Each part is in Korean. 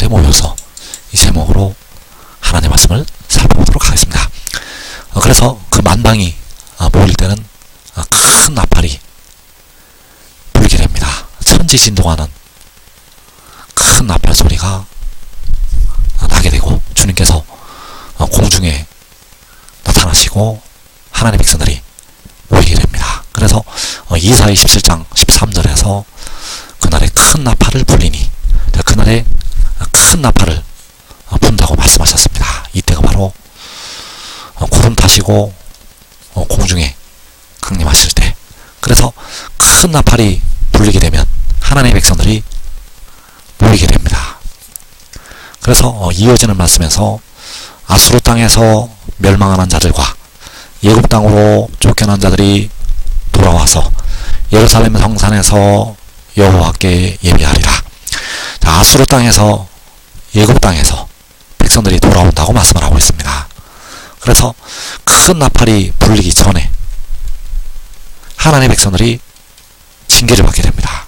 가운데 모여서 이 제목으로 하나님의 말씀을 살펴보도록 하겠습니다. 그래서 그 만방이 모일 때는 큰 나팔이 불게 됩니다. 천지 진동하는 큰 나팔 소리가 나게 되고 주님께서 공중에 나타나시고 하나님의 백성들이 모이게 됩니다. 그래서 이사야 27장 13절에서 그날에 큰 나팔을 불리니, 그날에 큰 나팔을 분다고 말씀하셨습니다. 이때가 바로 구름 타시고 공중에 강림하실 때, 그래서 큰 나팔이 불리게 되면 하나님의 백성들이 모이게 됩니다. 그래서 이어지는 말씀에서 아수르 땅에서 멸망하는 자들과 예굽 땅으로 쫓겨난 자들이 돌아와서 예루살렘 성산에서 여호와께 예배하리라. 자, 아수르 땅에서 예굽 땅에서 백성들이 돌아온다고 말씀을 하고 있습니다. 그래서 큰 나팔이 불리기 전에 하나님의 백성들이 징계를 받게 됩니다.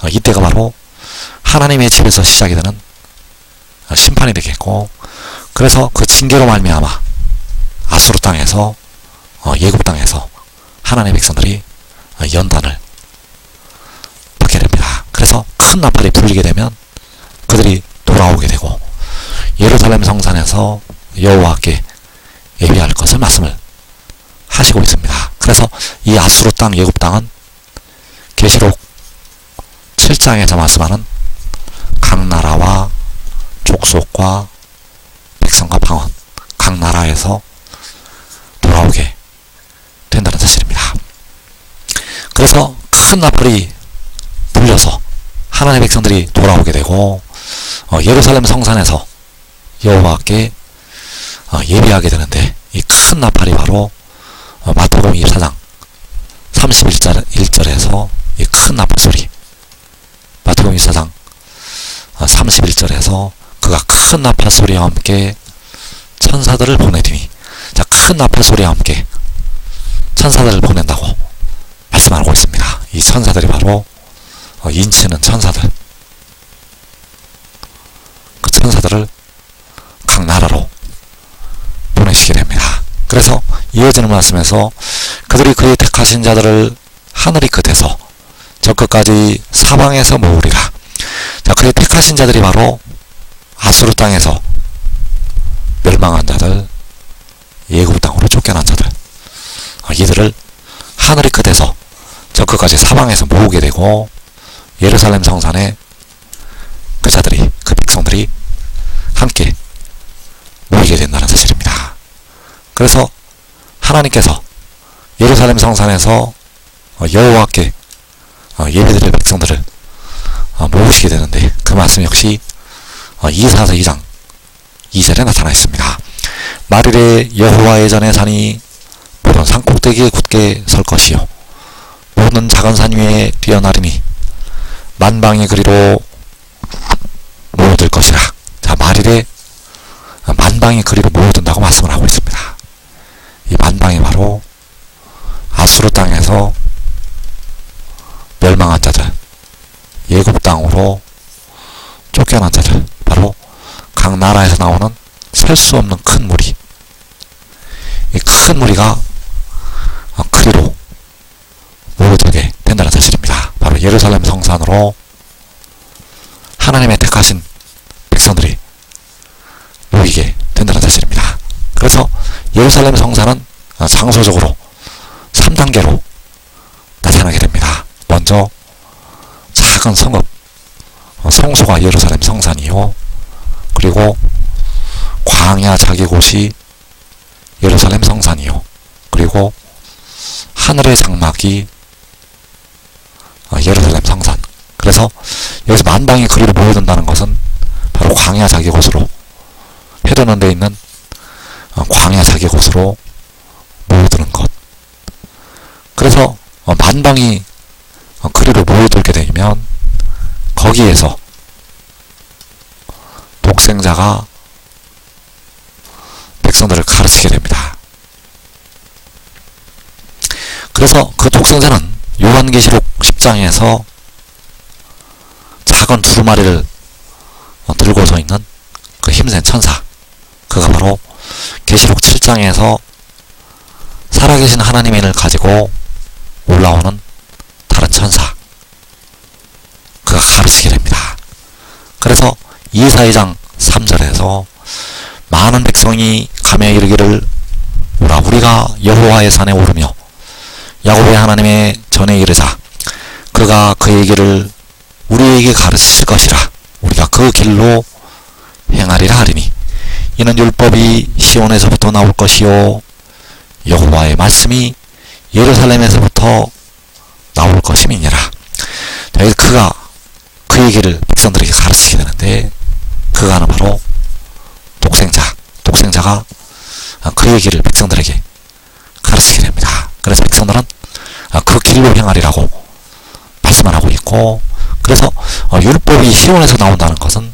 이때가 바로 하나님의 집에서 시작이 되는 심판이 되겠고, 그래서 그 징계로 말미암아 아수르 땅에서 예굽 땅에서 하나님의 백성들이 연단을 받게 됩니다. 그래서 큰 나팔이 불리게 되면 그들이 돌아오게 되고 예루살렘 성산에서 여호와께 예배할 것을 말씀을 하시고 있습니다. 그래서 이 아수르 땅, 예굽 땅은 계시록 7장에서 말씀하는 각 나라와 족속과 백성과 방언, 각 나라에서 돌아오게 된다는 사실입니다. 그래서 큰 나팔이 불려서 하나님의 백성들이 돌아오게 되고 예루살렘 성산에서 여호와께 예배하게 되는데, 이 큰 나팔이 바로 마태복음 24장 31절에서 이 큰 나팔 소리, 마태복음 24장 31절에서 그가 큰 나팔 소리와 함께 천사들을 보내더니, 자, 큰 나팔 소리와 함께 천사들을 보낸다고 말씀하고 있습니다. 이 천사들이 바로 인치는 천사들, 그 천사들을 각 나라로 보내시게 됩니다. 그래서 이어지는 말씀에서 그들이 그의 택하신 자들을 하늘이 끝에서 저 끝까지 사방에서 모으리라. 자, 그의 택하신 자들이 바로 아수르 땅에서 멸망한 자들, 예굽 땅으로 쫓겨난 자들, 이들을 하늘이 끝에서 저 끝까지 사방에서 모으게 되고 예루살렘 성산에 그 자들이, 그 백성들이 함께 모이게 된다는 사실입니다. 그래서 하나님께서 예루살렘 성산에서 여호와께 예배드릴 백성들을 모으시게 되는데, 그 말씀 역시 이사야서 2장 2절에 나타나 있습니다. 말일에 여호와의 전에 산이 모든 산꼭대기에 굳게 설 것이요 모든 작은 산 위에 뛰어나리니 만방의 그리로 모여들 것이라. 자, 말일에 만방의 그리로 모여든다고 말씀을 하고 있습니다. 이 만방이 바로 아수르 땅에서 멸망한 자들, 예굽 땅으로 쫓겨난 자들, 바로 각 나라에서 나오는 셀 수 없는 큰 무리, 이 큰 무리가 그리로 모여들게 된다는 사실입니다. 바로 예루살렘 성산으로 하나님의 택하신 백성들이 모이게 된다는 사실입니다. 그래서 예루살렘 성산은 장소적으로 3단계로 나타나게 됩니다. 먼저 작은 성읍, 성소가 예루살렘 성산이요, 그리고 광야 자기 곳이 예루살렘 성산이요, 그리고 하늘의 장막이 예루살렘 성산. 그래서 여기서 만방이 그리로 모여든다는 것은 바로 광야 자기 곳으로, 해도는 데 있는 광야 자기 곳으로 모여드는 것. 그래서 만방이 그리로 모여들게 되면 거기에서 독생자가 백성들을 가르치게 됩니다. 그래서 그 독생자는 요한계시록 10장에서 작은 두루마리를 들고 서 있는 그 힘센 천사, 그가 바로 계시록 7장에서 살아계신 하나님의 인을 가지고 올라오는 다른 천사, 그가 가르치게 됩니다. 그래서 이사야장 3절에서 많은 백성이 가며 이르기를 오라 우리가 여호와의 산에 오르며 야곱의 하나님의 전에 이르자 그가 그의 길을 우리에게 가르치실 것이라 우리가 그 길로 행하리라 하리니 이는 율법이 시온에서부터 나올 것이요 여호와의 말씀이 예루살렘에서부터 나올 것임이니라. 여기 그가 그의 길을 백성들에게 가르치게 되는데 그가는 바로 독생자가 그의 길을 백성들에게 가르치게 됩니다. 그래서 백성들은 그 길로 행하리라고 말씀을 하고 있고, 그래서 율법이 시온에서 나온다는 것은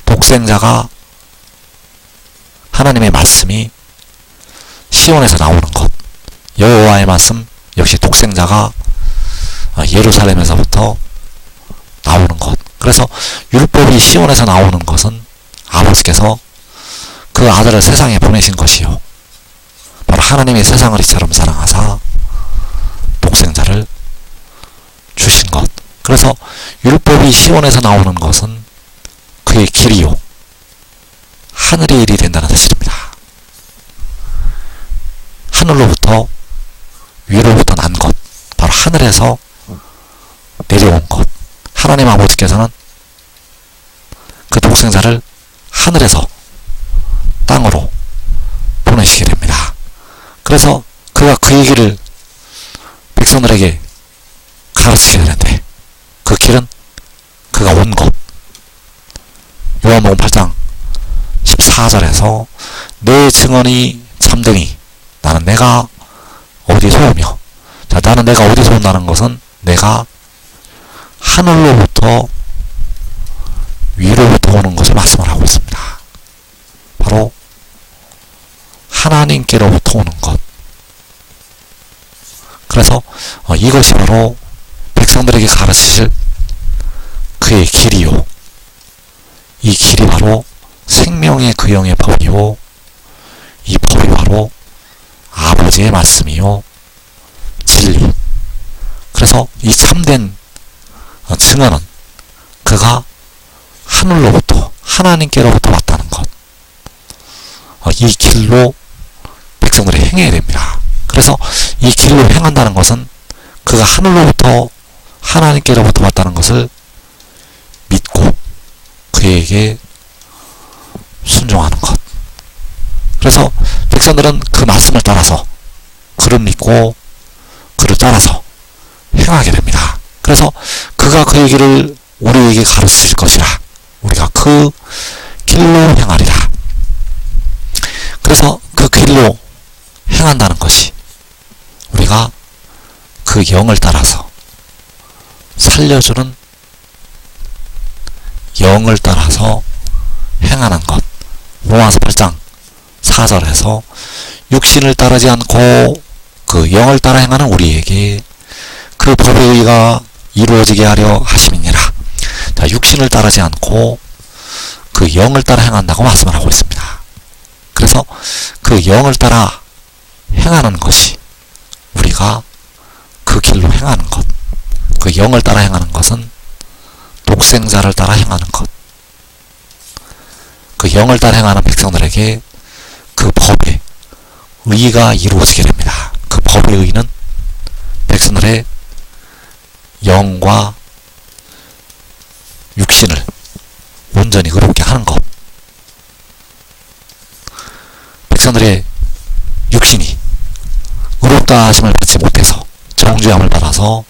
독생자가 하나님의 말씀이 시온에서 나오는 것, 여호와의 말씀 역시 독생자가 예루살렘에서부터 나오는 것. 그래서 율법이 시온에서 나오는 것은 아버지께서 그 아들을 세상에 보내신 것이요 바로 하나님의 세상을 이처럼 사랑하사 독생자를 주신 것. 그래서 율법이 시온에서 나오는 것은 그의 길이요 하늘의 일이 된다는 사실입니다. 하늘로부터 위로부터 난 것, 바로 하늘에서 내려온 것. 하나님 아버지께서는 그 독생자를 하늘에서 땅으로 보내시게 됩니다. 그래서 그가 그의 길을 백성들에게 가르치게 되는데 그 길은 그가 온 것. 요한복음 8장 14절에서 내 증언이 참되니 나는 내가 어디서 오며, 자, 나는 내가 어디서 온다는 것은 내가 하늘로부터 위로부터 오는 것을 말씀을 하고 있습니다. 바로 하나님께로부터 오는 것. 그래서 이것이 바로 백성들에게 가르치실 그의 길이요 이 길이 바로 생명의 그 영의 법이요 이 법이 바로 아버지의 말씀이요 진리. 그래서 이 참된 증언은 그가 하늘로부터 하나님께로부터 왔다는 것. 이 길로 백성들이 행해야 됩니다. 그래서 이 길로 행한다는 것은 그가 하늘로부터 하나님께로부터 왔다는 것을 믿고 그에게 순종하는 것. 그래서 백성들은 그 말씀을 따라서 그를 믿고 그를 따라서 행하게 됩니다. 그래서 그가 그의 길을 우리에게 가르치실 것이라 우리가 그 길로 행하리라. 그래서 그 길로 행한다는 것이 우리가 그 영을 따라서 살려주는 영을 따라서 행하는 것. 로마서 8장 4절에서 육신을 따르지 않고 그 영을 따라 행하는 우리에게 그 법의 의가 이루어지게 하려 하심이니라. 자, 육신을 따르지 않고 그 영을 따라 행한다고 말씀을 하고 있습니다. 그래서 그 영을 따라 행하는 것이 우리가 그 길로 행하는 것. 그 영을 따라 행하는 것은 독생자를 따라 행하는 것. 그 영을 따라 행하는 백성들에게 그 법의 의가 이루어지게 됩니다. 그 법의 의는 백성들의 영과 육신을 온전히 의롭게 하는 것. 백성들의 육신이 의롭다 하심을 받지 못해서 정죄함을 받아서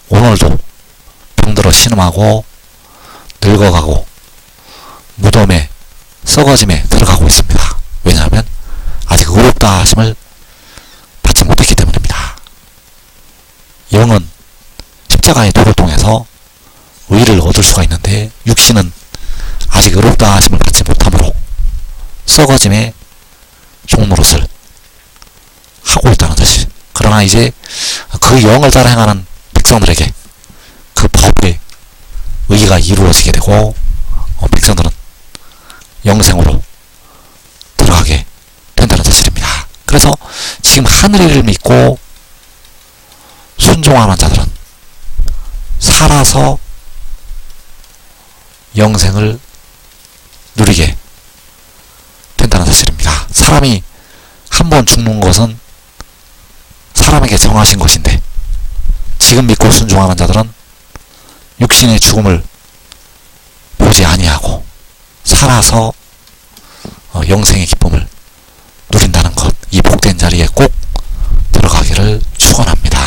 오늘도 병들어 신음하고 늙어가고 무덤에 썩어짐에 들어가고 있습니다. 왜냐하면 아직 의롭다 하심을 받지 못했기 때문입니다. 영은 십자가의 도를 통해서 의를 얻을 수가 있는데 육신은 아직 의롭다 하심을 받지 못하므로 썩어짐의 종노릇을 하고 있다는 뜻이. 그러나 이제 그 영을 따라 행하는 백성들에게 그 법의 의가 이루어지게 되고 백성들은 영생으로 들어가게 된다는 사실입니다. 그래서 지금 하늘을 믿고 순종하는 자들은 살아서 영생을 누리게 된다는 사실입니다. 사람이 한 번 죽는 것은 사람에게 정하신 것인데 지금 믿고 순종하는 자들은 육신의 죽음을 보지 아니하고 살아서 영생의 기쁨을 누린다는 것, 이 복된 자리에 꼭 들어가기를 축원합니다.